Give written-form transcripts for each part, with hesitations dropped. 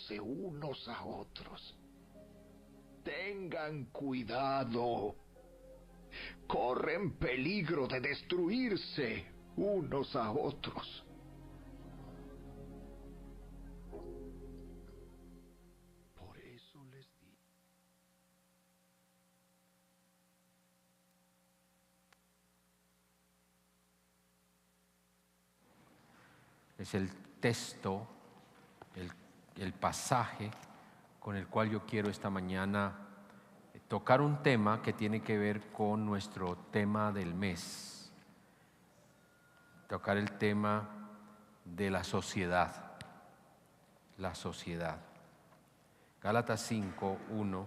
destruirse unos a otros. Tengan cuidado. Corren peligro de destruirse unos a otros. Por eso les digo. Es el texto, el pasaje con el cual yo quiero esta mañana tocar un tema que tiene que ver con nuestro tema del mes. Tocar el tema de la sociedad. La sociedad. Gálatas 5:1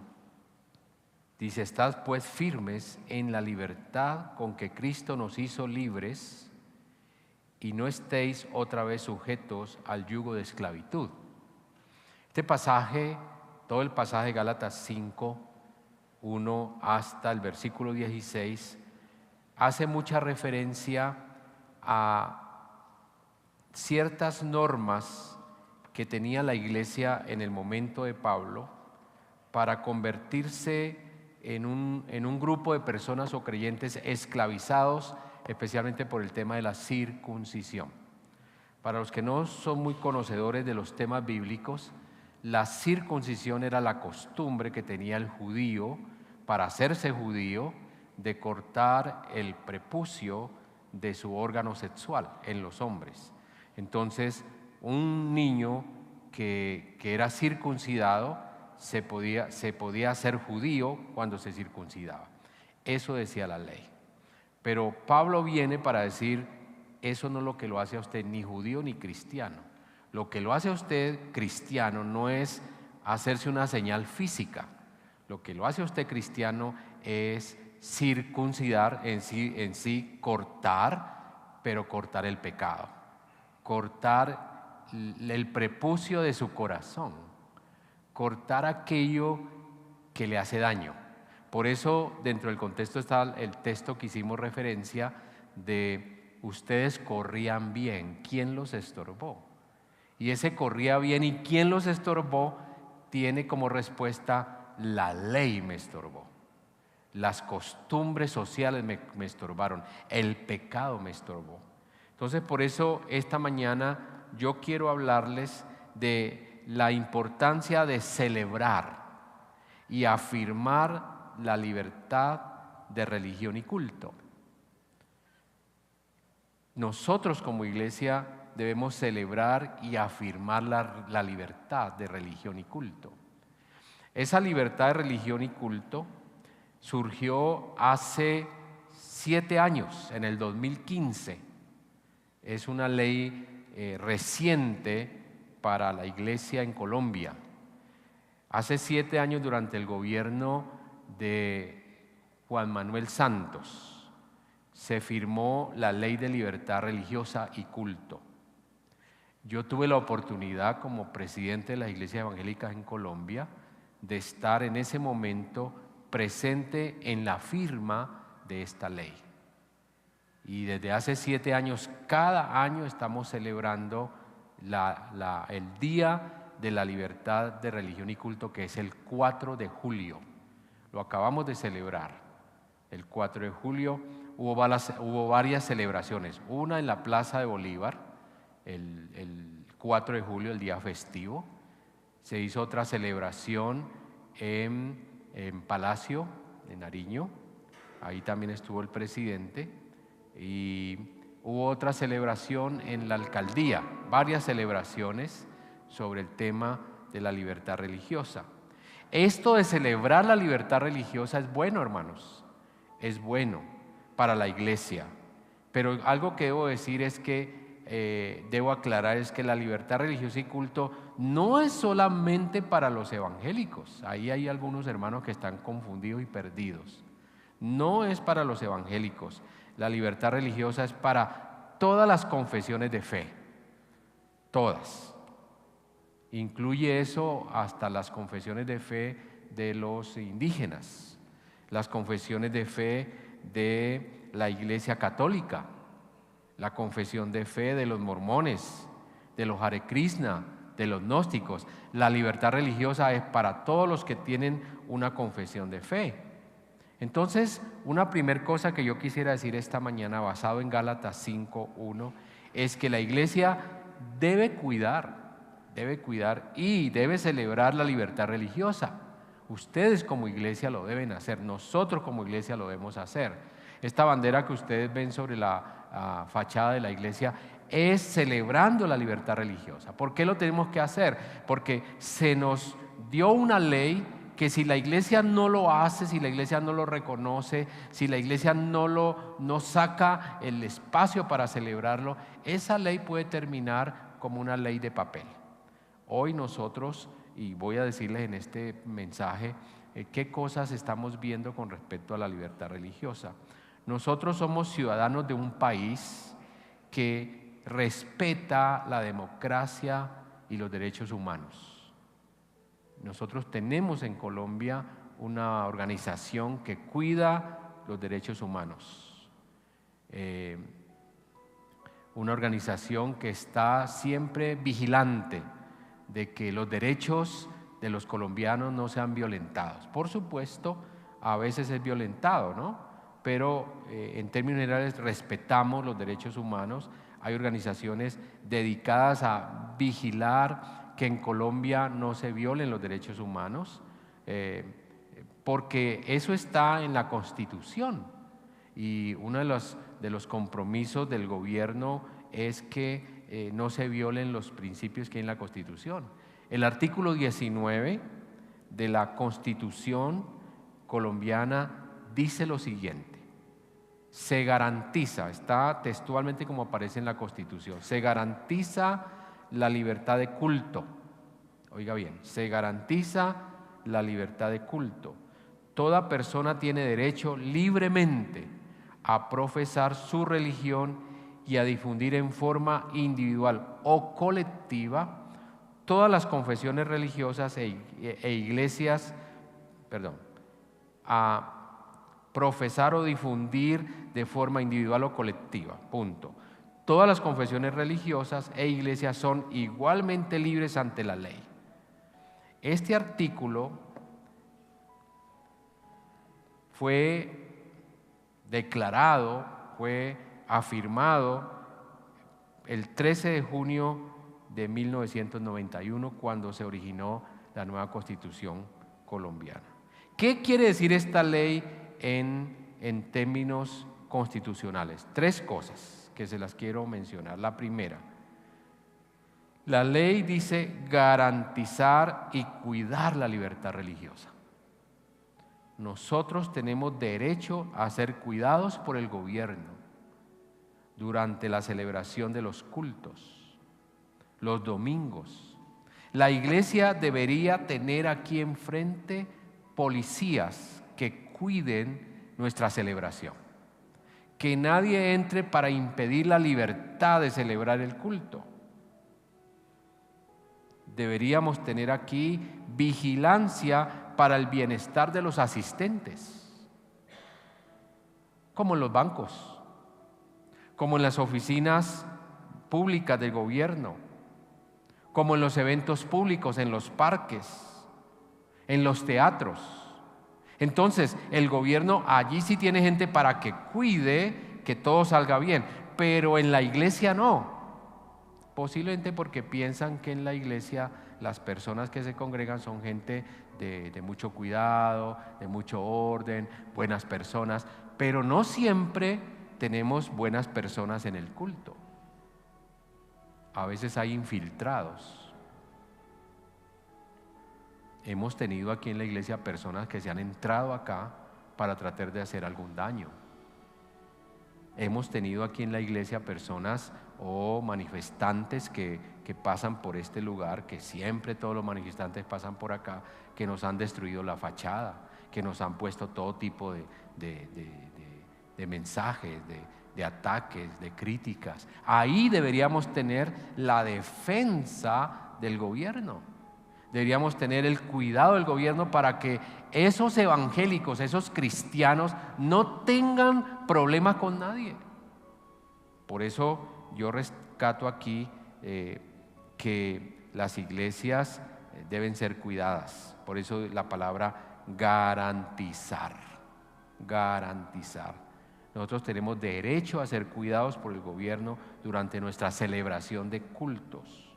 dice: estad pues firmes en la libertad con que Cristo nos hizo libres, y no estéis otra vez sujetos al yugo de esclavitud. Este pasaje, todo el pasaje de Gálatas 5:1 hasta el versículo 16, hace mucha referencia a ciertas normas que tenía la iglesia en el momento de Pablo para convertirse en un grupo de personas o creyentes esclavizados, especialmente por el tema de la circuncisión. Para los que no son muy conocedores de los temas bíblicos, la circuncisión era la costumbre que tenía el judío para hacerse judío de cortar el prepucio de su órgano sexual en los hombres. Entonces, un niño que era circuncidado se podía hacer judío cuando se circuncidaba. Eso decía la ley. Pero Pablo viene para decir: eso no es lo que lo hace a usted ni judío ni cristiano. Lo que lo hace a usted cristiano no es hacerse una señal física. Lo que lo hace a usted cristiano es circuncidar, en sí cortar, pero cortar el pecado, cortar el prepucio de su corazón, cortar aquello que le hace daño. Por eso, dentro del contexto está el texto que hicimos referencia de: ustedes corrían bien, ¿quién los estorbó? Y ese corría bien y ¿quién los estorbó? Tiene como respuesta: la ley me estorbó, las costumbres sociales me estorbaron, el pecado me estorbó. Entonces, por eso esta mañana yo quiero hablarles de la importancia de celebrar y afirmar la libertad de religión y culto. Nosotros como iglesia debemos celebrar y afirmar la libertad de religión y culto. Esa libertad de religión y culto surgió hace 7 años, en el 2015. Es una ley reciente para la iglesia en Colombia. Hace 7 años, durante el gobierno de Juan Manuel Santos, se firmó la Ley de Libertad Religiosa y Culto. Yo tuve la oportunidad, como presidente de las iglesias evangélicas en Colombia, de estar en ese momento presente en la firma de esta ley. Y desde hace 7 años, cada año estamos celebrando el Día de la Libertad de Religión y Culto, que es el 4 de julio. Lo acabamos de celebrar. El 4 de julio hubo varias celebraciones. Una en la Plaza de Bolívar, el 4 de julio, el día festivo. Se hizo otra celebración en Palacio, en Nariño. Ahí también estuvo el presidente. Y hubo otra celebración en la alcaldía. Varias celebraciones sobre el tema de la libertad religiosa. Esto de celebrar la libertad religiosa es bueno, hermanos. Es bueno para la iglesia. Pero algo que debo decir es que debo aclarar es que la libertad religiosa y culto no es solamente para los evangélicos. Ahí hay algunos hermanos que están confundidos y perdidos. No es para los evangélicos. La libertad religiosa es para todas las confesiones de fe. Todas. Incluye eso hasta las confesiones de fe de los indígenas, las confesiones de fe de la Iglesia Católica, la confesión de fe de los mormones, de los Hare Krishna, de los gnósticos. La libertad religiosa es para todos los que tienen una confesión de fe. Entonces, una primera cosa que yo quisiera decir esta mañana, basado en Gálatas 5:1, es que la iglesia debe cuidar y debe celebrar la libertad religiosa. Ustedes como iglesia lo deben hacer, nosotros como iglesia lo debemos hacer. Esta bandera que ustedes ven sobre la fachada de la iglesia es celebrando la libertad religiosa. ¿Por qué lo tenemos que hacer? Porque se nos dio una ley que si la iglesia no lo hace, si la iglesia no lo reconoce, si la iglesia no saca el espacio para celebrarlo, esa ley puede terminar como una ley de papel. Hoy nosotros, y voy a decirles en este mensaje, qué cosas estamos viendo con respecto a la libertad religiosa. Nosotros somos ciudadanos de un país que respeta la democracia y los derechos humanos. Nosotros tenemos en Colombia una organización que cuida los derechos humanos, una organización que está siempre vigilante de que los derechos de los colombianos no sean violentados. Por supuesto, a veces es violentado, ¿no? Pero en términos generales respetamos los derechos humanos. Hay organizaciones dedicadas a vigilar que en Colombia no se violen los derechos humanos, porque eso está en la Constitución. Y uno de los compromisos del gobierno es que no se violen los principios que hay en la Constitución. El artículo 19 de la Constitución colombiana dice lo siguiente: se garantiza, está textualmente como aparece en la Constitución, se garantiza la libertad de culto. Oiga bien, se garantiza la libertad de culto. Toda persona tiene derecho libremente a profesar su religión y a difundir en forma individual o colectiva todas las confesiones religiosas a profesar o difundir de forma individual o colectiva, punto. Todas las confesiones religiosas e iglesias son igualmente libres ante la ley. Este artículo fue declarado, fue afirmado el 13 de junio de 1991, cuando se originó la nueva Constitución colombiana. ¿Qué quiere decir esta ley en términos constitucionales? Tres cosas que se las quiero mencionar. La primera, la ley dice garantizar y cuidar la libertad religiosa. Nosotros tenemos derecho a ser cuidados por el gobierno durante la celebración de los cultos, los domingos. La iglesia debería tener aquí enfrente policías que cuiden nuestra celebración. Que nadie entre para impedir la libertad de celebrar el culto. Deberíamos tener aquí vigilancia para el bienestar de los asistentes, como en los bancos, como en las oficinas públicas del gobierno, como en los eventos públicos, en los parques, en los teatros. Entonces, el gobierno allí sí tiene gente para que cuide que todo salga bien, pero en la iglesia no. Posiblemente porque piensan que en la iglesia las personas que se congregan son gente de mucho cuidado, de mucho orden, buenas personas, pero no siempre tenemos buenas personas en el culto. A veces hay infiltrados. Hemos tenido aquí en la iglesia personas que se han entrado acá para tratar de hacer algún daño. Hemos tenido aquí en la iglesia personas o manifestantes que pasan por este lugar, que siempre todos los manifestantes pasan por acá, que nos han destruido la fachada, que nos han puesto todo tipo de mensajes, de ataques, de críticas. Ahí deberíamos tener la defensa del gobierno. Deberíamos tener el cuidado del gobierno para que esos evangélicos, esos cristianos, no tengan problemas con nadie. Por eso yo rescato aquí que las iglesias deben ser cuidadas. Por eso la palabra garantizar. Garantizar. Nosotros tenemos derecho a ser cuidados por el gobierno durante nuestra celebración de cultos.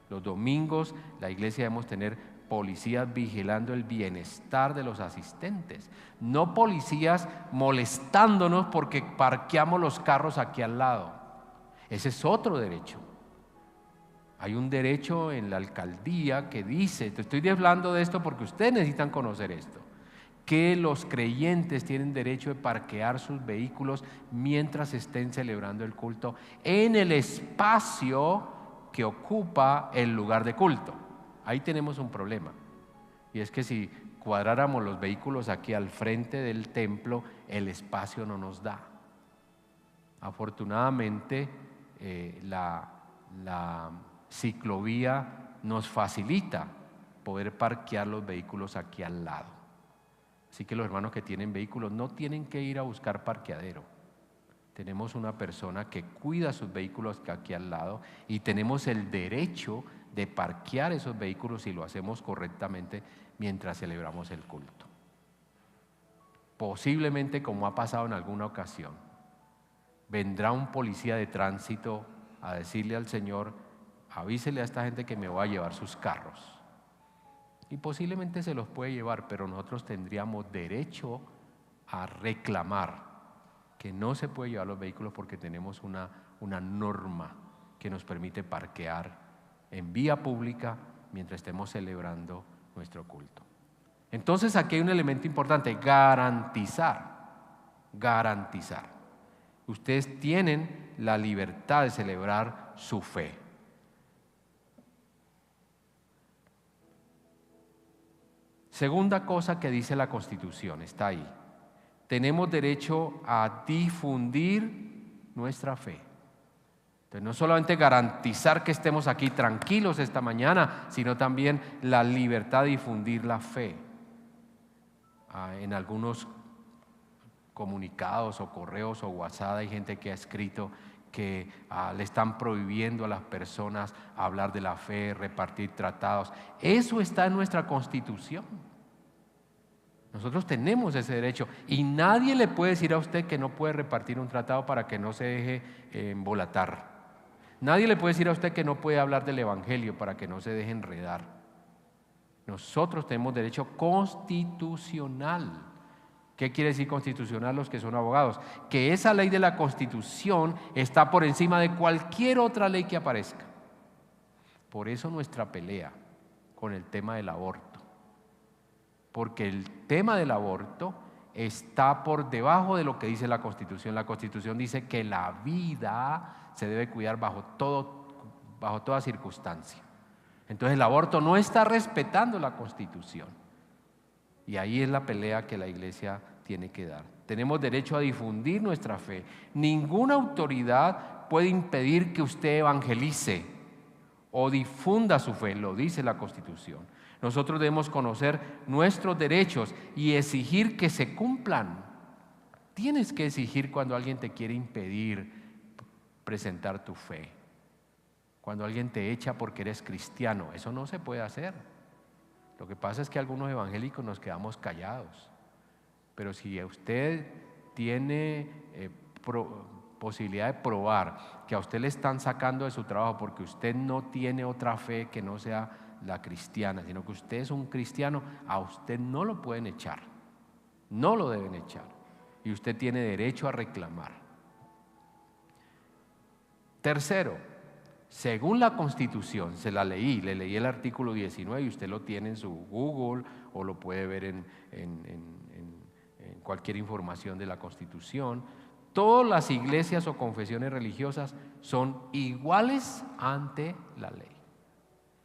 Los domingos la iglesia debemos tener policías vigilando el bienestar de los asistentes, no policías molestándonos porque parqueamos los carros aquí al lado. Ese es otro derecho. Hay un derecho en la alcaldía que dice, te estoy hablando de esto porque ustedes necesitan conocer esto, que los creyentes tienen derecho de parquear sus vehículos mientras estén celebrando el culto en el espacio que ocupa el lugar de culto. Ahí tenemos un problema, y es que si cuadráramos los vehículos aquí al frente del templo, el espacio no nos da. Afortunadamente, la ciclovía nos facilita poder parquear los vehículos aquí al lado. Así que los hermanos que tienen vehículos no tienen que ir a buscar parqueadero. Tenemos una persona que cuida sus vehículos aquí al lado y tenemos el derecho de parquear esos vehículos si lo hacemos correctamente mientras celebramos el culto. Posiblemente, como ha pasado en alguna ocasión, vendrá un policía de tránsito a decirle al Señor: avísele a esta gente que me voy a llevar sus carros. Y posiblemente se los puede llevar, pero nosotros tendríamos derecho a reclamar que no se puede llevar los vehículos porque tenemos una norma que nos permite parquear en vía pública mientras estemos celebrando nuestro culto. Entonces aquí hay un elemento importante: garantizar. Garantizar. Ustedes tienen la libertad de celebrar su fe. Segunda cosa que dice la Constitución, está ahí: tenemos derecho a difundir nuestra fe. Entonces, no solamente garantizar que estemos aquí tranquilos esta mañana, sino también la libertad de difundir la fe. En algunos comunicados o correos o WhatsApp hay gente que ha escrito que le están prohibiendo a las personas hablar de la fe, repartir tratados. Eso está en nuestra Constitución. Nosotros tenemos ese derecho y nadie le puede decir a usted que no puede repartir un tratado para que no se deje embolatar. Nadie le puede decir a usted que no puede hablar del Evangelio para que no se deje enredar. Nosotros tenemos derecho constitucional. ¿Qué quiere decir constitucional? Los que son abogados, que esa ley de la Constitución está por encima de cualquier otra ley que aparezca. Por eso nuestra pelea con el tema del aborto, porque el tema del aborto está por debajo de lo que dice la Constitución. La Constitución dice que la vida se debe cuidar bajo toda circunstancia. Entonces el aborto no está respetando la Constitución. Y ahí es la pelea que la iglesia tiene que dar. Tenemos derecho a difundir nuestra fe. Ninguna autoridad puede impedir que usted evangelice o difunda su fe, lo dice la Constitución. Nosotros debemos conocer nuestros derechos y exigir que se cumplan. Tienes que exigir cuando alguien te quiere impedir presentar tu fe. Cuando alguien te echa porque eres cristiano, eso no se puede hacer. Lo que pasa es que algunos evangélicos nos quedamos callados. Pero si usted tiene posibilidad de probar que a usted le están sacando de su trabajo porque usted no tiene otra fe que no sea la cristiana, sino que usted es un cristiano, a usted no lo pueden echar, no lo deben echar, y usted tiene derecho a reclamar. Tercero, según la Constitución, le leí el artículo 19 y usted lo tiene en su Google o lo puede ver en cualquier información de la Constitución. Todas las iglesias o confesiones religiosas son iguales ante la ley.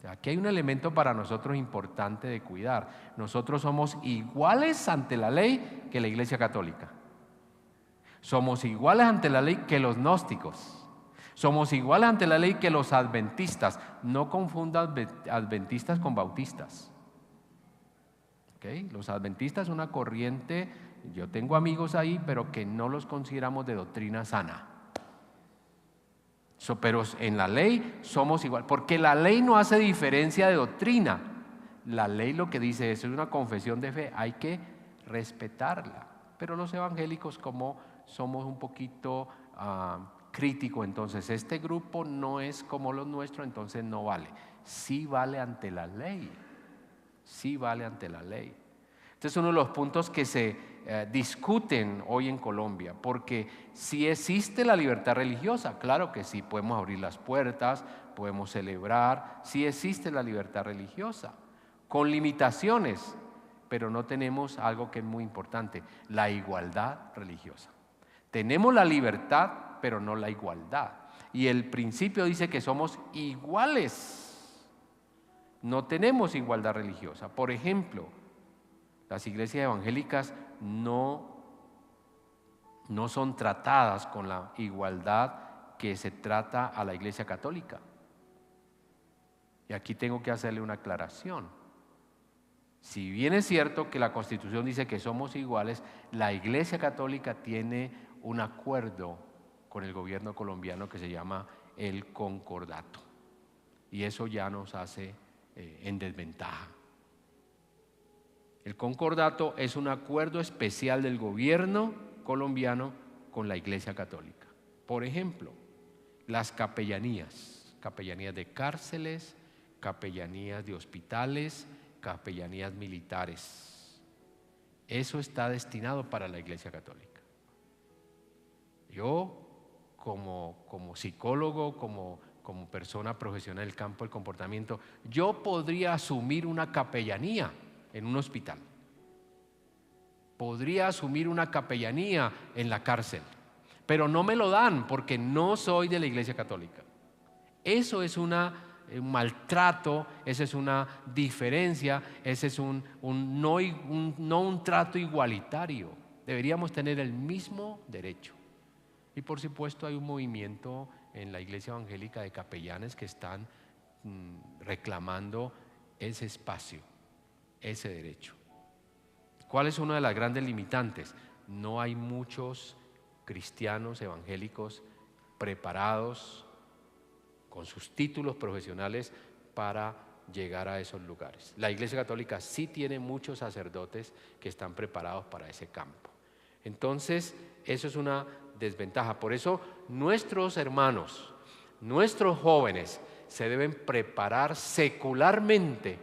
Aquí hay un elemento para nosotros importante de cuidar. Nosotros somos iguales ante la ley que la Iglesia Católica. Somos iguales ante la ley que los gnósticos. Somos iguales ante la ley que los adventistas. No confunda adventistas con bautistas. ¿Okay? Los adventistas es una corriente, yo tengo amigos ahí, pero que no los consideramos de doctrina sana. Pero en la ley somos igual, porque la ley no hace diferencia de doctrina. La ley lo que dice es una confesión de fe, hay que respetarla. Pero los evangélicos, como somos un poquito críticos, entonces este grupo no es como los nuestros, entonces no vale. Sí vale ante la ley, sí vale ante la ley. Este es uno de los puntos que se discuten hoy en Colombia, porque si existe la libertad religiosa, claro que sí, podemos abrir las puertas, podemos celebrar, sí existe la libertad religiosa, con limitaciones, pero no tenemos algo que es muy importante, la igualdad religiosa. Tenemos la libertad, pero no la igualdad. Y el principio dice que somos iguales, no tenemos igualdad religiosa. Por ejemplo, las iglesias evangélicas no son tratadas con la igualdad que se trata a la iglesia católica. Y aquí tengo que hacerle una aclaración. Si bien es cierto que la Constitución dice que somos iguales, la iglesia católica tiene un acuerdo con el gobierno colombiano que se llama el concordato. Y eso ya nos hace en desventaja. El concordato es un acuerdo especial del gobierno colombiano con la Iglesia Católica. Por ejemplo, las capellanías de cárceles, capellanías de hospitales, capellanías militares. Eso está destinado para la Iglesia Católica. Yo, como psicólogo, como persona profesional del campo del comportamiento, yo podría asumir una capellanía en un hospital. Podría asumir una capellanía en la cárcel, pero no me lo dan porque no soy de la Iglesia Católica. Eso es un maltrato, esa es una diferencia, ese es no un trato igualitario. Deberíamos tener el mismo derecho. Y por supuesto hay un movimiento en la Iglesia Evangélica de capellanes que están reclamando ese espacio, ese derecho. ¿Cuál es una de las grandes limitantes? No hay muchos cristianos evangélicos preparados con sus títulos profesionales para llegar a esos lugares. La Iglesia Católica sí tiene muchos sacerdotes que están preparados para ese campo. Entonces, eso es una desventaja. Por eso, nuestros hermanos, nuestros jóvenes se deben preparar secularmente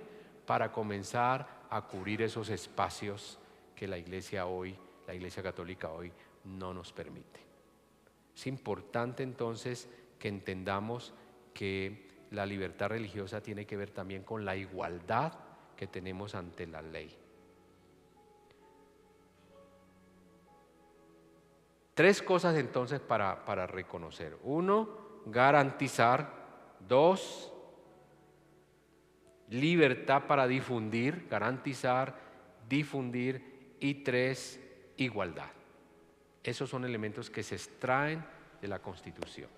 para comenzar a cubrir esos espacios que la Iglesia Católica hoy no nos permite. Es importante entonces que entendamos que la libertad religiosa tiene que ver también con la igualdad que tenemos ante la ley. 3 cosas entonces para reconocer. 1, garantizar. 2, libertad para difundir, garantizar, difundir. Y 3, igualdad. Esos son elementos que se extraen de la Constitución.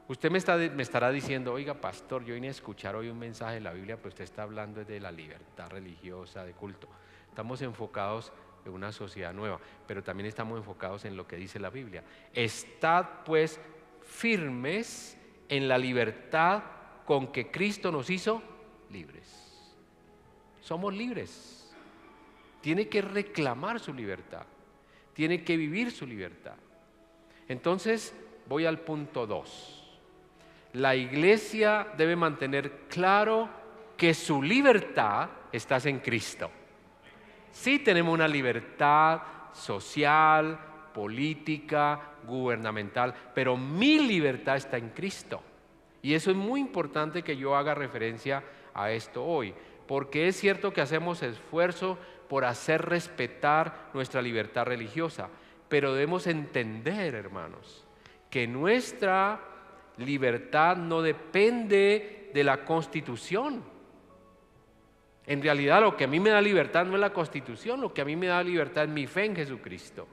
Usted me estará diciendo, oiga pastor, yo vine a escuchar hoy un mensaje de la Biblia, pero usted está hablando de la libertad religiosa, de culto. Estamos enfocados en una sociedad nueva, pero también estamos enfocados en lo que dice la Biblia. Estad pues firmes en la libertad con que Cristo nos hizo libres. Somos libres. Tiene que reclamar su libertad, tiene que vivir su libertad. Entonces voy al punto 2. La iglesia debe mantener claro que su libertad está en Cristo. Sí tenemos una libertad social, política, gubernamental, pero mi libertad está en Cristo. Y eso es muy importante que yo haga referencia a esto hoy, porque es cierto que hacemos esfuerzo por hacer respetar nuestra libertad religiosa, pero debemos entender, hermanos, que nuestra libertad no depende de la Constitución. En realidad lo que a mí me da libertad no es la Constitución, lo que a mí me da libertad es mi fe en Jesucristo.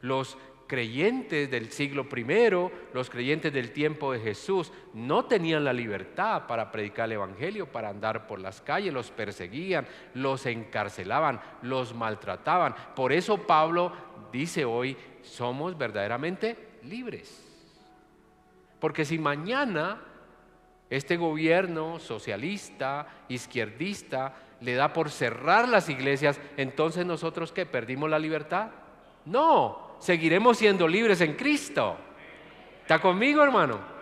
Los creyentes del siglo I, los creyentes del tiempo de Jesús, no tenían la libertad para predicar el evangelio, para andar por las calles, los perseguían, los encarcelaban, los maltrataban. Por eso Pablo dice hoy, somos verdaderamente libres. Porque si mañana este gobierno socialista, izquierdista, le da por cerrar las iglesias, entonces nosotros ¿qué? ¿Perdimos la libertad? No, seguiremos siendo libres en Cristo. ¿Está conmigo, hermano?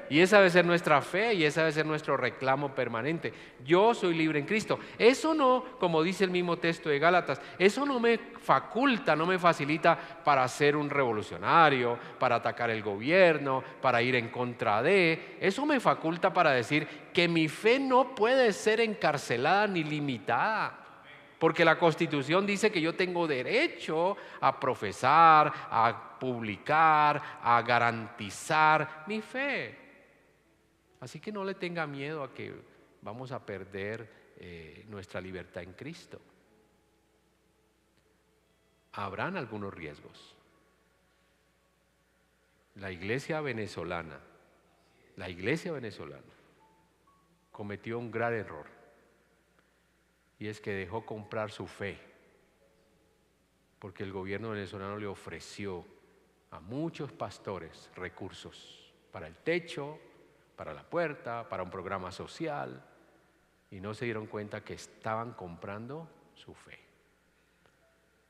Y esa debe ser nuestra fe y esa debe ser nuestro reclamo permanente. Yo soy libre en Cristo. Eso no, como dice el mismo texto de Gálatas, eso no me faculta, no me facilita para ser un revolucionario, para atacar el gobierno, para ir en contra de. Eso me faculta para decir que mi fe no puede ser encarcelada ni limitada. Porque la Constitución dice que yo tengo derecho a profesar, a publicar, a garantizar mi fe. Así que no le tenga miedo a que vamos a perder nuestra libertad en Cristo. Habrán algunos riesgos. La iglesia venezolana cometió un gran error. Y es que dejó comprar su fe. Porque el gobierno venezolano le ofreció a muchos pastores recursos para el techo, para la puerta, para un programa social, y no se dieron cuenta que estaban comprando su fe.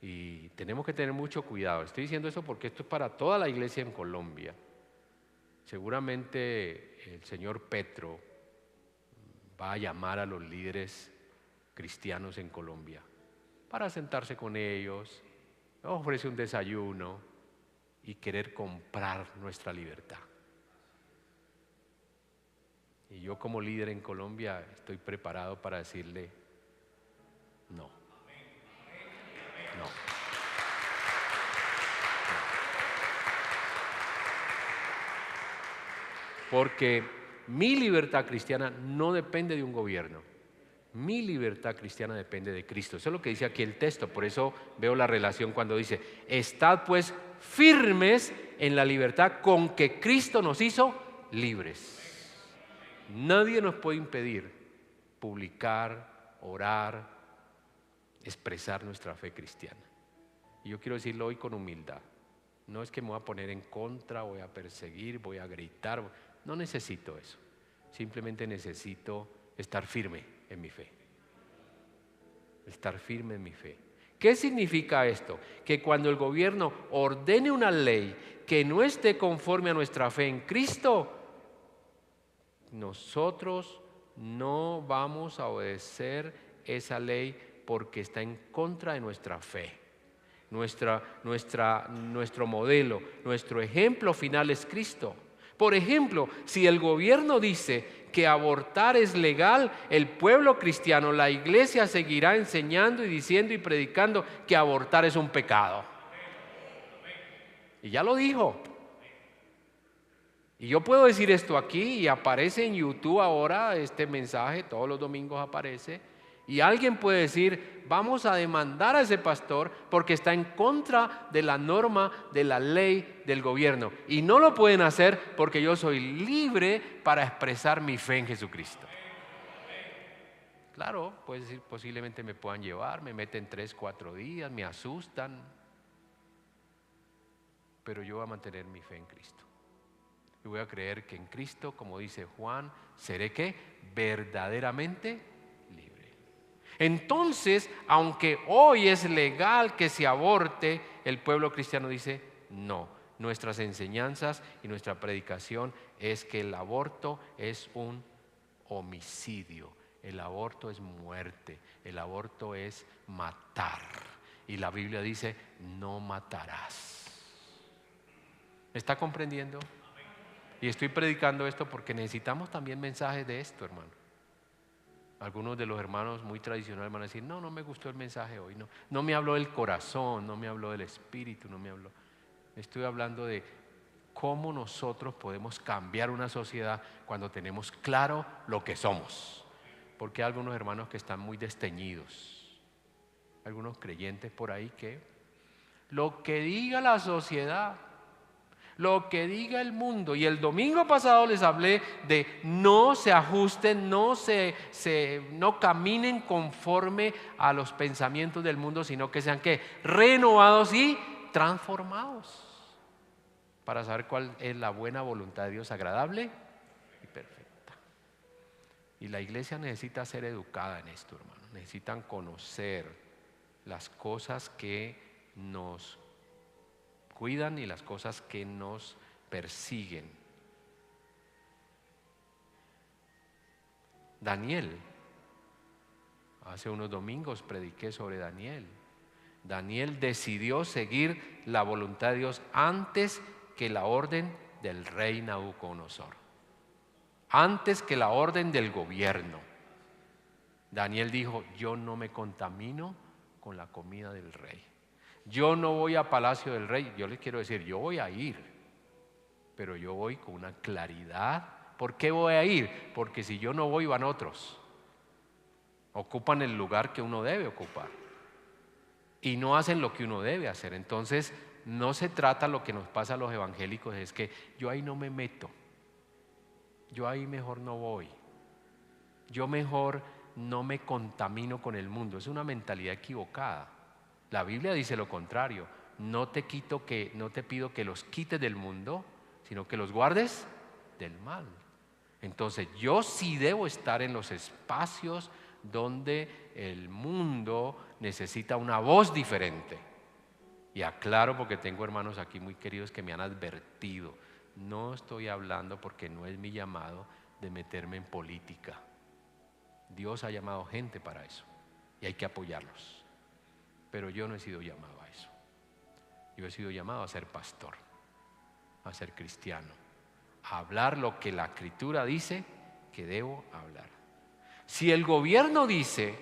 Y tenemos que tener mucho cuidado. Estoy diciendo eso porque esto es para toda la iglesia en Colombia. Seguramente el señor Petro va a llamar a los líderes cristianos en Colombia para sentarse con ellos, ofrece un desayuno y querer comprar nuestra libertad. Y yo como líder en Colombia estoy preparado para decirle no. No. Porque mi libertad cristiana no depende de un gobierno. Mi libertad cristiana depende de Cristo. Eso es lo que dice aquí el texto. Por eso veo la relación cuando dice: estad pues firmes en la libertad con que Cristo nos hizo libres. Nadie nos puede impedir publicar, orar, expresar nuestra fe cristiana. Y yo quiero decirlo hoy con humildad. No es que me voy a poner en contra, voy a perseguir, voy a gritar. No necesito eso. Simplemente necesito estar firme en mi fe. Estar firme en mi fe. ¿Qué significa esto? Que cuando el gobierno ordene una ley que no esté conforme a nuestra fe en Cristo, nosotros no vamos a obedecer esa ley porque está en contra de nuestra fe. Nuestro modelo, nuestro ejemplo final es Cristo. Por ejemplo, si el gobierno dice que abortar es legal, el pueblo cristiano, la iglesia seguirá enseñando y diciendo y predicando que abortar es un pecado. Y ya lo dijo. Y yo puedo decir esto aquí y aparece en YouTube ahora este mensaje, todos los domingos aparece, y alguien puede decir: vamos a demandar a ese pastor porque está en contra de la norma, de la ley del gobierno. Y no lo pueden hacer porque yo soy libre para expresar mi fe en Jesucristo. Claro, puede decir, posiblemente me puedan llevar, me meten 3, 4 días, me asustan, pero yo voy a mantener mi fe en Cristo. Y voy a creer que en Cristo, como dice Juan, seré ¿qué? Verdaderamente libre. Entonces, aunque hoy es legal que se aborte, el pueblo cristiano dice no. Nuestras enseñanzas y nuestra predicación es que el aborto es un homicidio. El aborto es muerte. El aborto es matar. Y la Biblia dice: no matarás. ¿Está comprendiendo? Y estoy predicando esto porque necesitamos también mensajes de esto, hermano. Algunos de los hermanos muy tradicionales van a decir: no me gustó el mensaje hoy, no me habló del corazón, no me habló del espíritu, estoy hablando de cómo nosotros podemos cambiar una sociedad cuando tenemos claro lo que somos. Porque hay algunos hermanos que están muy desteñidos, algunos creyentes por ahí que lo que diga la sociedad, lo que diga el mundo. Y el domingo pasado les hablé de no se ajusten, no caminen conforme a los pensamientos del mundo, sino que sean ¿qué? Renovados y transformados. para saber cuál es la buena voluntad de Dios, agradable y perfecta. Y la iglesia necesita ser educada en esto, hermano. Necesitan conocer las cosas que nos cuidan y las cosas que nos persiguen. Daniel, hace unos domingos prediqué sobre Daniel. Daniel decidió seguir la voluntad de Dios antes que la orden del rey Nabucodonosor, antes que la orden del gobierno. Daniel dijo: yo no me contamino con la comida del rey, yo no voy a palacio del rey. Yo les quiero decir, yo voy a ir, pero yo voy con una claridad. ¿Por qué voy a ir? Porque si yo no voy, van otros, ocupan el lugar que uno debe ocupar y no hacen lo que uno debe hacer. Entonces no se trata lo que nos pasa a los evangélicos, es que yo ahí no me meto, yo ahí mejor no voy, yo mejor no me contamino con el mundo. Es una mentalidad equivocada. La Biblia dice lo contrario: no te pido que los quites del mundo, sino que los guardes del mal. Entonces yo sí debo estar en los espacios donde el mundo necesita una voz diferente. Y aclaro, porque tengo hermanos aquí muy queridos que me han advertido: no estoy hablando, porque no es mi llamado, de meterme en política. Dios ha llamado gente para eso y hay que apoyarlos, pero yo no he sido llamado a eso. Yo he sido llamado a ser pastor, a ser cristiano, a hablar lo que la Escritura dice que debo hablar. Si el gobierno dice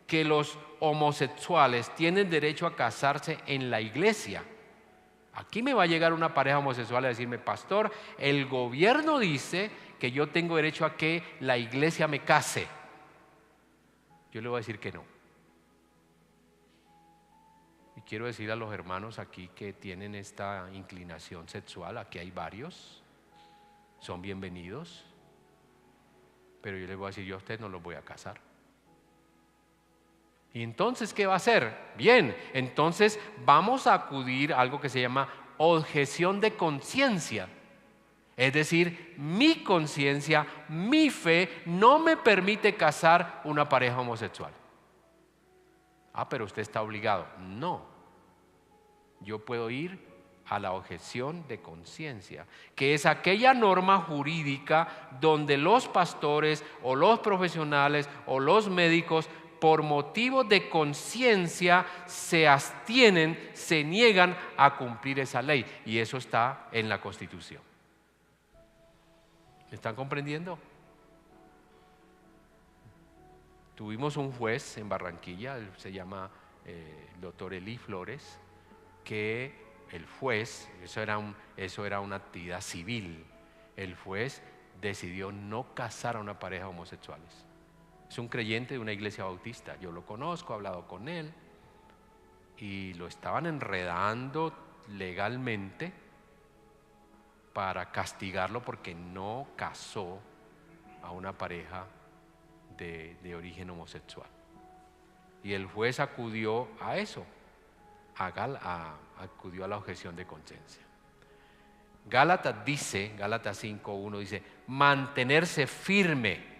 que los homosexuales tienen derecho a casarse en la iglesia, aquí me va a llegar una pareja homosexual a decirme: pastor, el gobierno dice que yo tengo derecho a que la iglesia me case. Yo le voy a decir que no. Y quiero decir a los hermanos aquí que tienen esta inclinación sexual, aquí hay varios, son bienvenidos, pero yo les voy a decir: yo a ustedes no los voy a casar. ¿Y entonces qué va a hacer? Bien, entonces vamos a acudir a algo que se llama objeción de conciencia. Es decir, mi conciencia, mi fe no me permite casar una pareja homosexual. Ah, pero usted está obligado. No, yo puedo ir a la objeción de conciencia, que es aquella norma jurídica donde los pastores o los profesionales o los médicos, por motivos de conciencia, se abstienen, se niegan a cumplir esa ley, y eso está en la Constitución. ¿Me están comprendiendo? Tuvimos un juez en Barranquilla, se llama el doctor Eli Flores, que el juez, eso era una actividad civil, el juez decidió no casar a una pareja homosexuales. Es un creyente de una iglesia bautista, yo lo conozco, he hablado con él, y lo estaban enredando legalmente para castigarlo porque no casó a una pareja de origen homosexual. Y el juez acudió a eso, acudió a la objeción de conciencia. Gálatas 5:1 dice: mantenerse firme,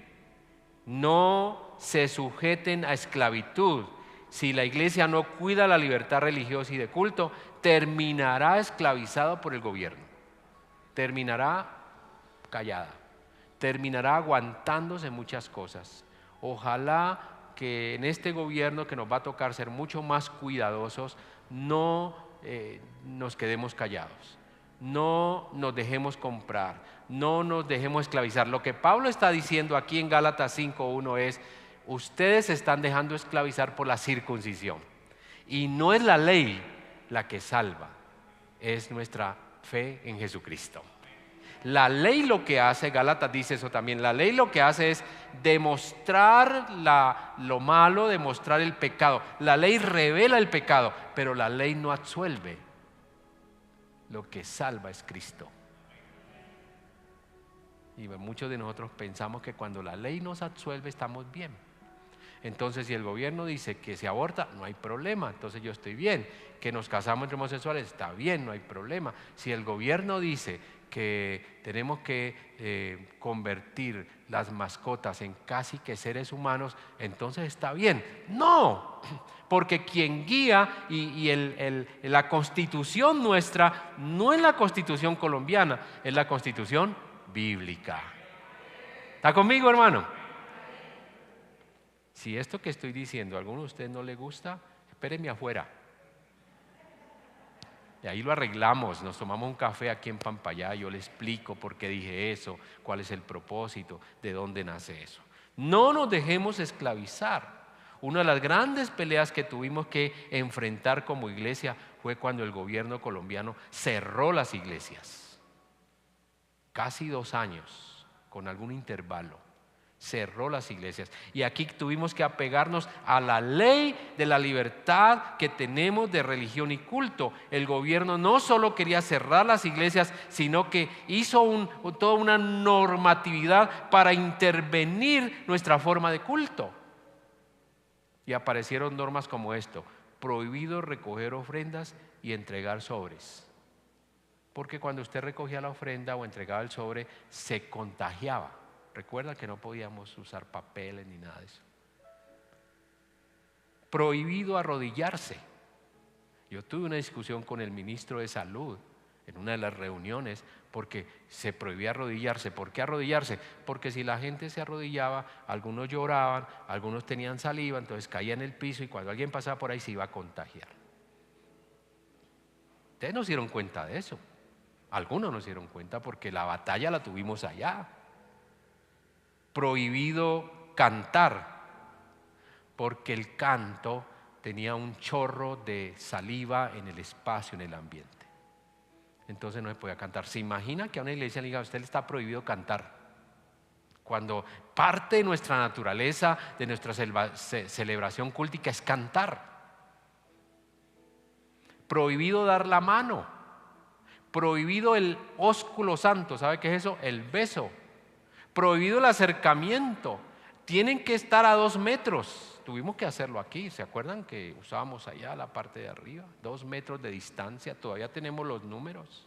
no se sujeten a esclavitud. Si la iglesia no cuida la libertad religiosa y de culto, terminará esclavizado por el gobierno, terminará callada, terminará aguantándose muchas cosas. Ojalá que en este gobierno, que nos va a tocar ser mucho más cuidadosos, no nos quedemos callados, no nos dejemos comprar, no nos dejemos esclavizar. Lo que Pablo está diciendo aquí en Gálatas 5:1 es: ustedes se están dejando esclavizar por la circuncisión, y no es la ley la que salva, es nuestra fe en Jesucristo. La ley lo que hace, Gálatas dice eso también, la ley lo que hace es demostrar lo malo, demostrar el pecado. La ley revela el pecado, pero la ley no absuelve. Lo que salva es Cristo. Y muchos de nosotros pensamos que cuando la ley nos absuelve estamos bien. Entonces, si el gobierno dice que se aborta, no hay problema, entonces yo estoy bien. Que nos casamos entre homosexuales, está bien, no hay problema. Si el gobierno dice que tenemos que convertir las mascotas en casi que seres humanos, entonces está bien. No, porque quien guía y la constitución nuestra no es la constitución colombiana, es la constitución bíblica. ¿Está conmigo, hermano? Si esto que estoy diciendo a alguno de ustedes no le gusta, espérenme afuera. Y ahí lo arreglamos, nos tomamos un café aquí en Pampayá, yo le explico por qué dije eso, cuál es el propósito, de dónde nace eso. No nos dejemos esclavizar. Una de las grandes peleas que tuvimos que enfrentar como iglesia fue cuando el gobierno colombiano cerró las iglesias. Casi 2 años, con algún intervalo. Cerró las iglesias y aquí tuvimos que apegarnos a la ley de la libertad que tenemos de religión y culto. El gobierno no solo quería cerrar las iglesias, sino que hizo toda una normatividad para intervenir nuestra forma de culto. Y aparecieron normas como esto: prohibido recoger ofrendas y entregar sobres, porque cuando usted recogía la ofrenda o entregaba el sobre se contagiaba. Recuerda que no podíamos usar papeles ni nada de eso. Prohibido arrodillarse. Yo tuve una discusión con el ministro de Salud en una de las reuniones porque se prohibía arrodillarse. ¿Por qué arrodillarse? Porque si la gente se arrodillaba, algunos lloraban, algunos tenían saliva, entonces caía en el piso y cuando alguien pasaba por ahí se iba a contagiar. Ustedes no se dieron cuenta de eso. Algunos no se dieron cuenta porque la batalla la tuvimos allá. Prohibido cantar, porque el canto tenía un chorro de saliva en el espacio, en el ambiente. Entonces no se podía cantar. ¿Se imagina que a una iglesia le diga a usted le está prohibido cantar? Cuando parte de nuestra naturaleza, de nuestra celebración cultica es cantar. Prohibido dar la mano. Prohibido el ósculo santo. ¿Sabe qué es eso? El beso. Prohibido el acercamiento. Tienen que estar a 2 metros. Tuvimos que hacerlo aquí. ¿Se acuerdan que usábamos allá la parte de arriba? 2 metros de distancia. Todavía tenemos los números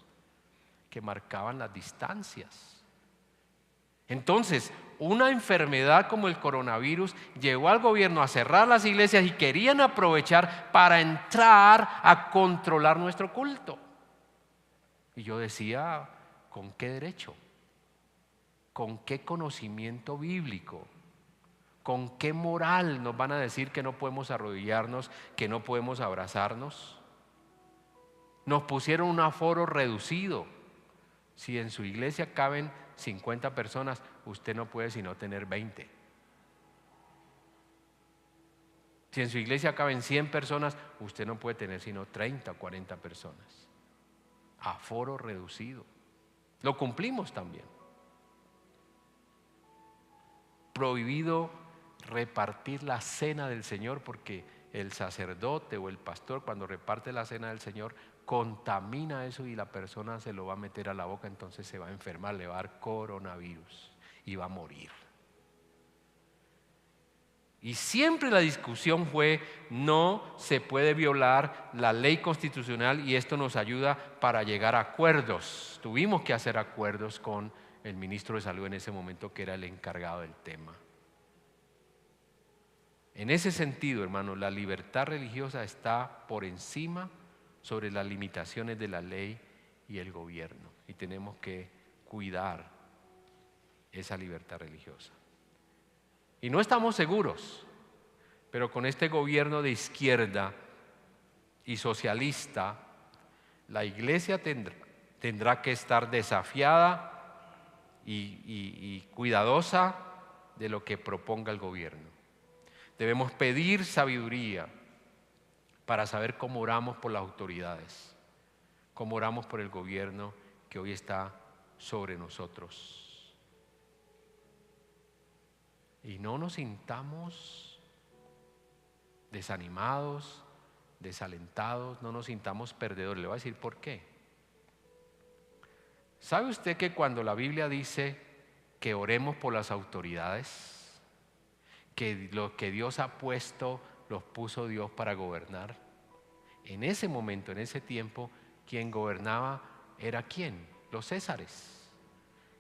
que marcaban las distancias. Entonces, una enfermedad como el coronavirus llevó al gobierno a cerrar las iglesias y querían aprovechar para entrar a controlar nuestro culto. Y yo decía, ¿con qué derecho? ¿Con qué conocimiento bíblico? ¿Con qué moral nos van a decir que no podemos arrodillarnos, que no podemos abrazarnos? Nos pusieron un aforo reducido. Si en su iglesia caben 50 personas, usted no puede sino tener 20. Si en su iglesia caben 100 personas, usted no puede tener sino 30 o 40 personas. Aforo reducido. Lo cumplimos también. Prohibido repartir la cena del Señor, porque el sacerdote o el pastor cuando reparte la cena del Señor contamina eso y la persona se lo va a meter a la boca, entonces se va a enfermar, le va a dar coronavirus y va a morir. Y siempre la discusión fue: no se puede violar la ley constitucional y esto nos ayuda para llegar a acuerdos. Tuvimos que hacer acuerdos con el ministro de Salud en ese momento, que era el encargado del tema. En ese sentido, hermano, la libertad religiosa está por encima sobre las limitaciones de la ley y el gobierno, y tenemos que cuidar esa libertad religiosa. Y no estamos seguros, pero con este gobierno de izquierda y socialista, la iglesia tendrá que estar desafiada y cuidadosa de lo que proponga el gobierno. Debemos pedir sabiduría para saber cómo oramos por las autoridades, cómo oramos por el gobierno que hoy está sobre nosotros. Y no nos sintamos desanimados, desalentados, no nos sintamos perdedores. Le voy a decir por qué. ¿Sabe usted que cuando la Biblia dice que oremos por las autoridades, que lo que Dios ha puesto, los puso Dios para gobernar. En ese momento, en ese tiempo, quien gobernaba era ¿quién? Los Césares.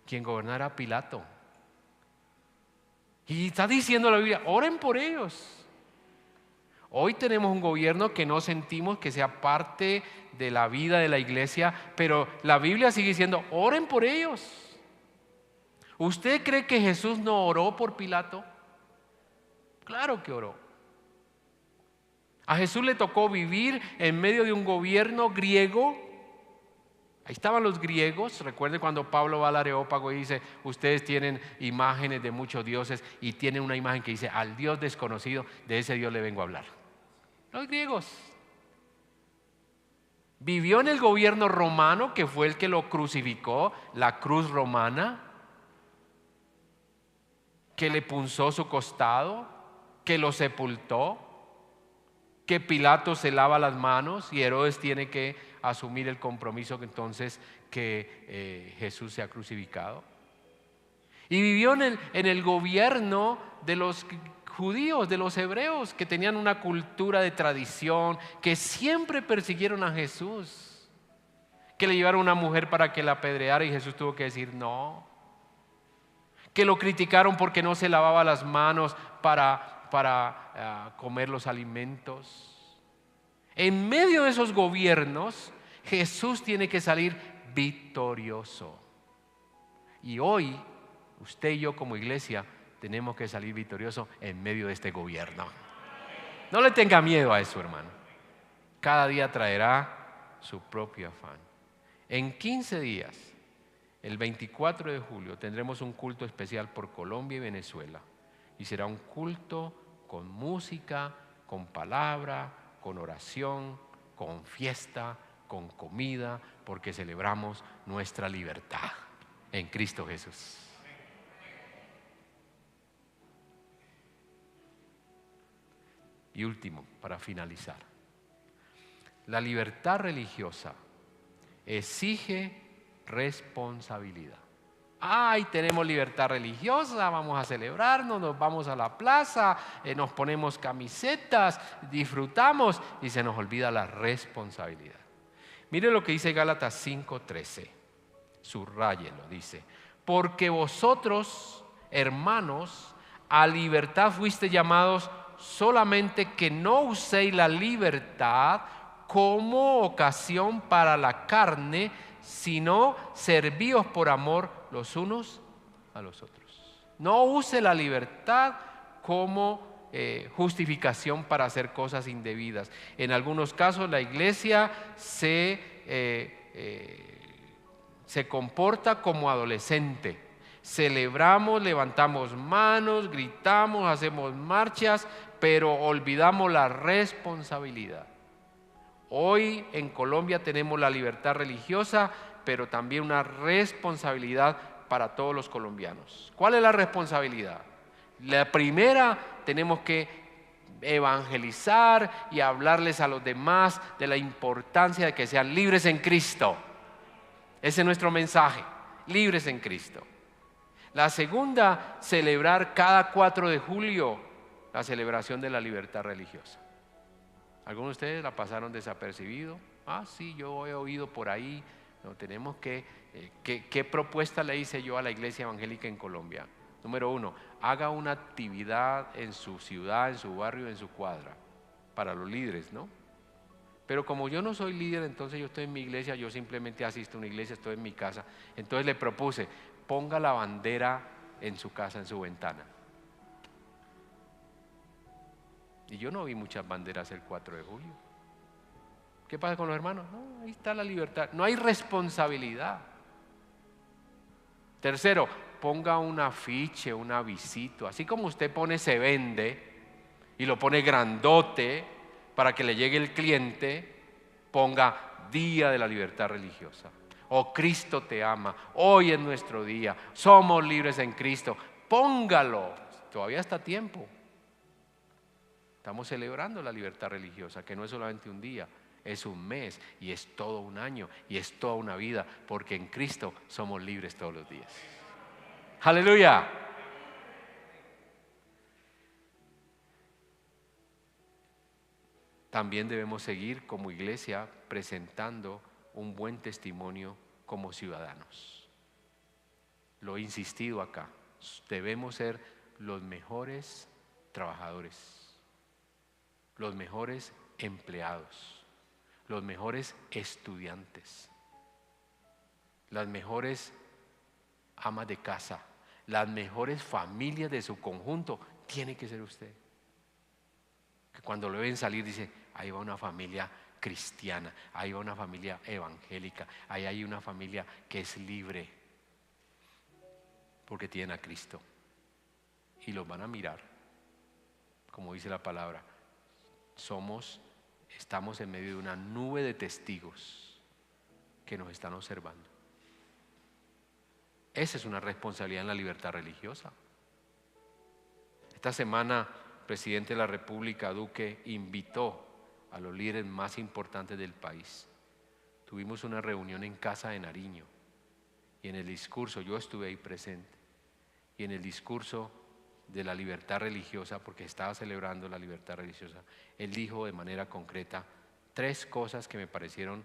Quien gobernaba era Pilato. Y está diciendo la Biblia, oren por ellos. Hoy tenemos un gobierno que no sentimos que sea parte de la vida de la iglesia, pero la Biblia sigue diciendo, oren por ellos. ¿Usted cree que Jesús no oró por Pilato? Claro que oró. A Jesús le tocó vivir en medio de un gobierno griego. Ahí estaban los griegos. Recuerden cuando Pablo va al Areópago y dice, ustedes tienen imágenes de muchos dioses y tienen una imagen que dice, al Dios desconocido, de ese Dios le vengo a hablar. Los griegos. Vivió en el gobierno romano, que fue el que lo crucificó, la cruz romana, que le punzó su costado, que lo sepultó, que Pilato se lava las manos y Herodes tiene que asumir el compromiso entonces que Jesús sea crucificado. Y vivió en el gobierno de los judíos, de los hebreos, que tenían una cultura de tradición, que siempre persiguieron a Jesús, que le llevaron a una mujer para que la apedreara y Jesús tuvo que decir no, que lo criticaron porque no se lavaba las manos para comer los alimentos. En medio de esos gobiernos, Jesús tiene que salir victorioso. Y hoy, usted y yo como iglesia, tenemos que salir victoriosos en medio de este gobierno. No le tenga miedo a eso, hermano. Cada día traerá su propio afán. En 15 días, el 24 de julio, tendremos un culto especial por Colombia y Venezuela. Y será un culto con música, con palabra, con oración, con fiesta, con comida, porque celebramos nuestra libertad en Cristo Jesús. Y último, para finalizar, la libertad religiosa exige responsabilidad. Ay, tenemos libertad religiosa, vamos a celebrarnos, nos vamos a la plaza, nos ponemos camisetas, disfrutamos y se nos olvida la responsabilidad. Mire lo que dice Gálatas 5:13, subráyelo, dice, porque vosotros, hermanos, a libertad fuiste llamados, solamente que no uséis la libertad como ocasión para la carne, sino servíos por amor los unos a los otros. No use la libertad como justificación para hacer cosas indebidas. En algunos casos la iglesia se comporta como adolescente. Celebramos, levantamos manos, gritamos, hacemos marchas, pero olvidamos la responsabilidad. Hoy en Colombia tenemos la libertad religiosa, pero también una responsabilidad para todos los colombianos. ¿Cuál es la responsabilidad? La primera, tenemos que evangelizar y hablarles a los demás de la importancia de que sean libres en Cristo. Ese es nuestro mensaje, libres en Cristo. La segunda, celebrar cada 4 de julio la celebración de la libertad religiosa. ¿Algunos de ustedes la pasaron desapercibido? Ah, sí, yo he oído por ahí. No, tenemos ¿qué propuesta le hice yo a la iglesia evangélica en Colombia? Número 1, haga una actividad en su ciudad, en su barrio, en su cuadra, para los líderes, ¿no? Pero como yo no soy líder, entonces yo estoy en mi iglesia, yo simplemente asisto a una iglesia, estoy en mi casa. Entonces le propuse, ponga la bandera en su casa, en su ventana. Y yo no vi muchas banderas el 4 de julio. ¿Qué pasa con los hermanos? No, ahí está la libertad. No hay responsabilidad. Tercero, ponga un afiche, un avisito. Así como usted pone se vende y lo pone grandote para que le llegue el cliente, ponga Día de la Libertad Religiosa. O Cristo te ama. Hoy es nuestro día. Somos libres en Cristo. Póngalo. Todavía está a tiempo. Estamos celebrando la libertad religiosa, que no es solamente un día, es un mes y es todo un año y es toda una vida, porque en Cristo somos libres todos los días. ¡Aleluya! también debemos seguir como iglesia presentando un buen testimonio como ciudadanos. Lo he insistido acá, debemos ser los mejores trabajadores, los mejores empleados, los mejores estudiantes, las mejores amas de casa, las mejores familias de su conjunto. Tiene que ser usted. Que cuando lo ven salir dice, ahí va una familia cristiana, ahí va una familia evangélica, ahí hay una familia que es libre, porque tienen a Cristo. Y los van a mirar, como dice la palabra, estamos en medio de una nube de testigos que nos están observando. Esa es una responsabilidad en la libertad religiosa. Esta semana, el presidente de la República, Duque, invitó a los líderes más importantes del país. Tuvimos una reunión en Casa de Nariño y en el discurso, yo estuve ahí presente, y en el discurso de la libertad religiosa, porque estaba celebrando la libertad religiosa, él dijo de manera concreta 3 cosas que me parecieron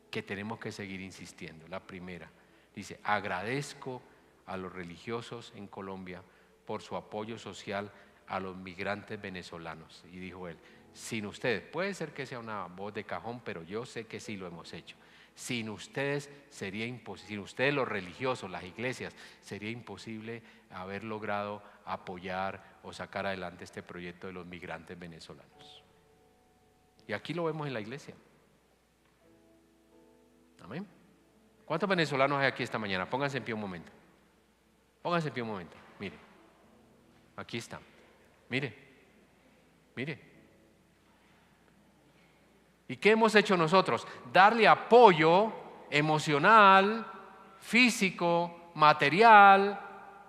que tenemos que seguir insistiendo. La primera, dice, agradezco a los religiosos en Colombia por su apoyo social a los migrantes venezolanos. Y dijo él, sin ustedes, puede ser que sea una voz de cajón, pero yo sé que sí lo hemos hecho. Sin ustedes sería imposible, sin ustedes los religiosos, las iglesias, sería imposible haber logrado apoyar o sacar adelante este proyecto de los migrantes venezolanos. Y aquí lo vemos en la iglesia. Amén. ¿Cuántos venezolanos hay aquí esta mañana? Pónganse en pie un momento. Pónganse en pie un momento. Mire, aquí están. Mire, mire. ¿Y qué hemos hecho nosotros? Darle apoyo emocional, físico, material,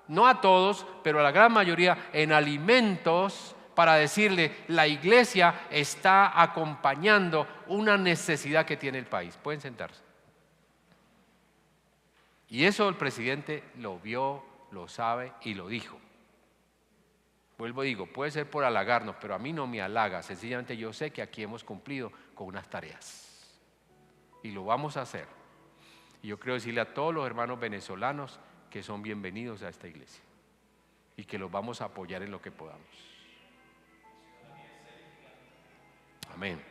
no a todos, pero a la gran mayoría, en alimentos, para decirle, la iglesia está acompañando una necesidad que tiene el país. Pueden sentarse. Y eso el presidente lo vio, lo sabe y lo dijo. Vuelvo y digo, puede ser por halagarnos, pero a mí no me halaga. Sencillamente yo sé que aquí hemos cumplido con unas tareas. Y lo vamos a hacer. Y yo quiero decirle a todos los hermanos venezolanos que son bienvenidos a esta iglesia. Y que los vamos a apoyar en lo que podamos. Amén.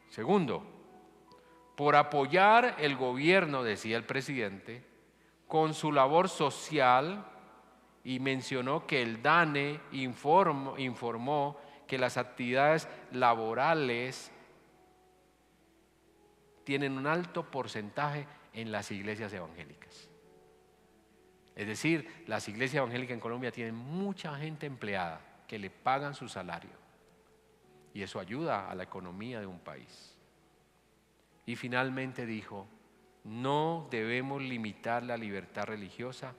Segundo, por apoyar el gobierno, decía el presidente, con su labor social, y mencionó que el DANE informó que las actividades laborales tienen un alto porcentaje en las iglesias evangélicas. Es decir, las iglesias evangélicas en Colombia tienen mucha gente empleada que le pagan su salario y eso ayuda a la economía de un país. Y finalmente dijo, no debemos limitar la libertad religiosa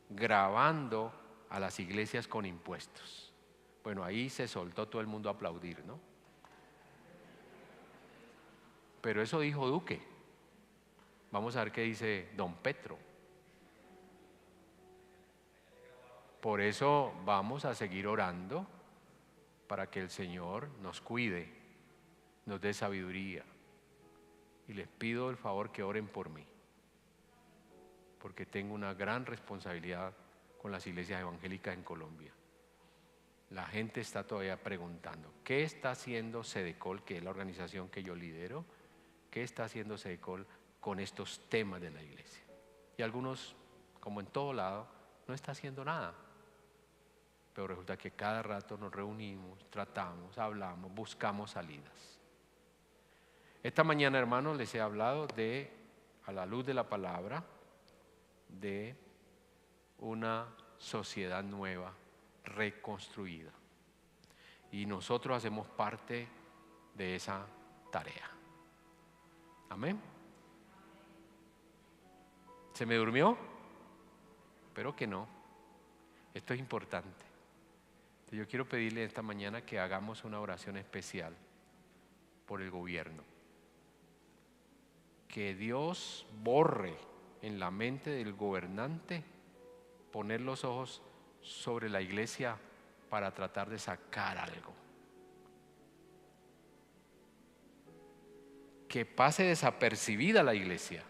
gravando a las iglesias con impuestos. Bueno, ahí se soltó todo el mundo a aplaudir, ¿no? Pero eso dijo Duque. Vamos a ver qué dice don Petro. Por eso vamos a seguir orando para que el Señor nos cuide, nos dé sabiduría. Y les pido el favor que oren por mí, porque tengo una gran responsabilidad con las iglesias evangélicas en Colombia. La gente está todavía preguntando, ¿qué está haciendo Sedecol, que es la organización que yo lidero? ¿Qué está haciendo Sedecol con estos temas de la iglesia? Y algunos, como en todo lado, no está haciendo nada. Pero resulta que cada rato nos reunimos, tratamos, hablamos, buscamos salidas. Esta mañana, hermanos, les he hablado de, a la luz de la palabra, de una sociedad nueva, reconstruida. Y nosotros hacemos parte de esa tarea. Amén. ¿Se me durmió? Espero que no. Esto es importante. Yo quiero pedirle esta mañana que hagamos una oración especial por el gobierno. Que Dios borre en la mente del gobernante poner los ojos sobre la iglesia para tratar de sacar algo. Que pase desapercibida la iglesia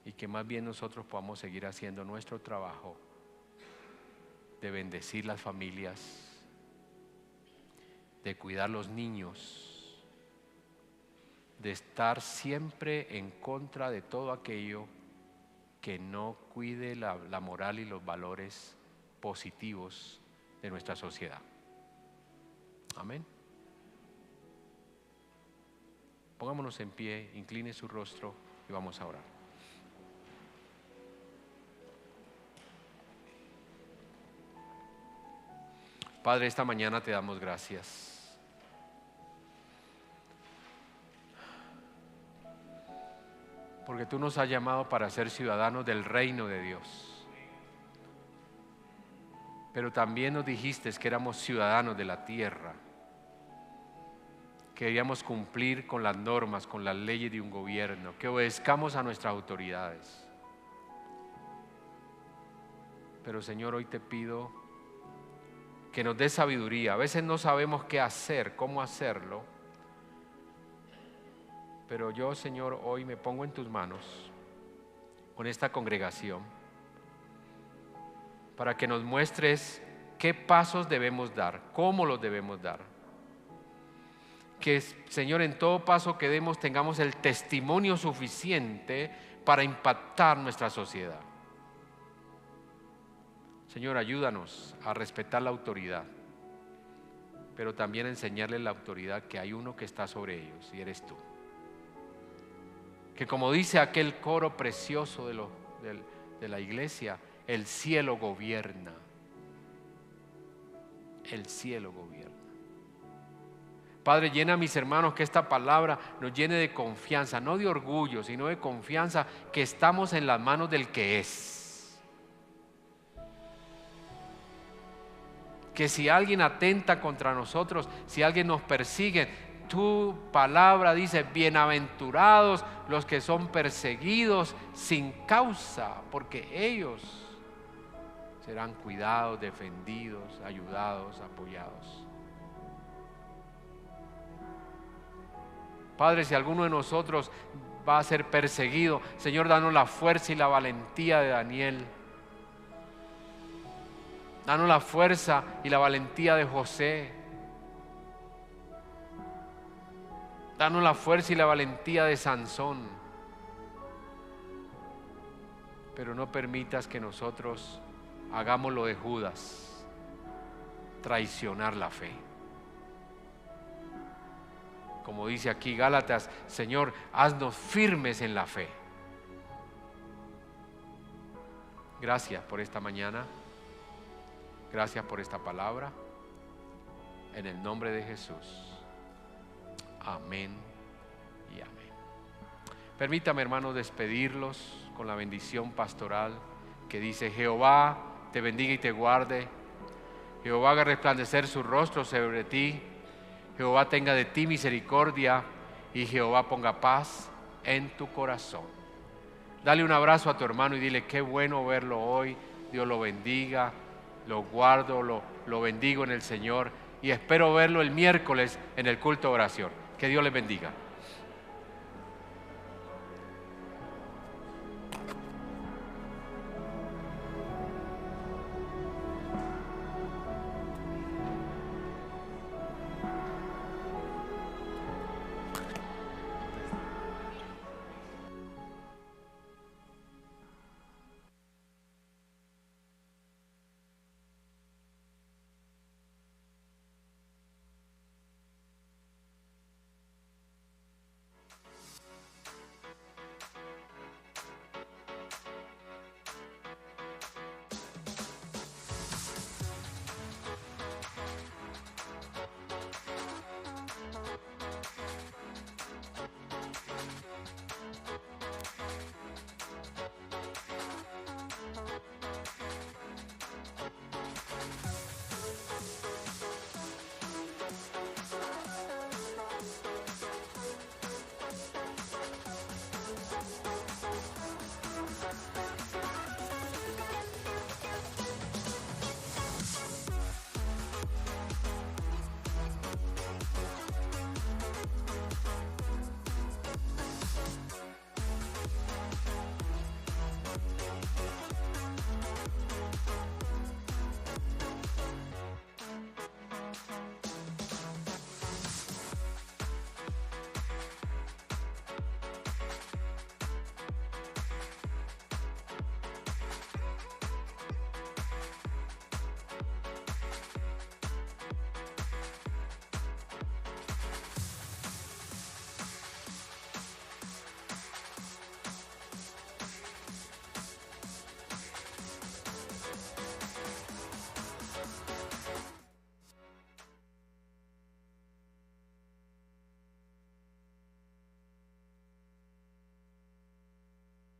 y que más bien nosotros podamos seguir haciendo nuestro trabajo de bendecir las familias, de cuidar los niños, de estar siempre en contra de todo aquello que no cuide la moral y los valores positivos de nuestra sociedad. Amén. Pongámonos en pie, incline su rostro y vamos a orar. Padre, esta mañana te damos gracias. Porque tú nos has llamado para ser ciudadanos del reino de Dios. Pero también nos dijiste que éramos ciudadanos de la tierra. Queríamos cumplir con las normas, con las leyes de un gobierno, que obedezcamos a nuestras autoridades. Pero Señor, hoy te pido que nos des sabiduría. A veces no sabemos qué hacer, cómo hacerlo. Pero yo, Señor, hoy me pongo en tus manos con esta congregación para que nos muestres qué pasos debemos dar, cómo los debemos dar. Que, Señor, en todo paso que demos tengamos el testimonio suficiente para impactar nuestra sociedad. Señor, ayúdanos a respetar la autoridad, pero también a enseñarles la autoridad que hay uno que está sobre ellos y eres tú. Que como dice aquel coro precioso de la iglesia, el cielo gobierna. El cielo gobierna. Padre, llena a mis hermanos que esta palabra nos llene de confianza, no de orgullo, sino de confianza que estamos en las manos del que es. Que si alguien atenta contra nosotros, si alguien nos persigue, tu palabra dice, bienaventurados los que son perseguidos sin causa, porque ellos serán cuidados, defendidos, ayudados, apoyados. Padre, si alguno de nosotros va a ser perseguido, Señor, danos la fuerza y la valentía de Daniel. Danos la fuerza y la valentía de José. Danos la fuerza y la valentía de Sansón. Pero no permitas que nosotros hagamos lo de Judas, traicionar la fe. Como dice aquí Gálatas, Señor, haznos firmes en la fe. Gracias por esta mañana. Gracias por esta palabra. En el nombre de Jesús. Amén y amén. Permítame, hermanos, despedirlos con la bendición pastoral que dice: Jehová te bendiga y te guarde. Jehová haga resplandecer su rostro sobre ti. Jehová tenga de ti misericordia y Jehová ponga paz en tu corazón. Dale un abrazo a tu hermano y dile: qué bueno verlo hoy. Dios lo bendiga, lo guardo, lo bendigo en el Señor y espero verlo el miércoles en el culto de oración. Que Dios les bendiga.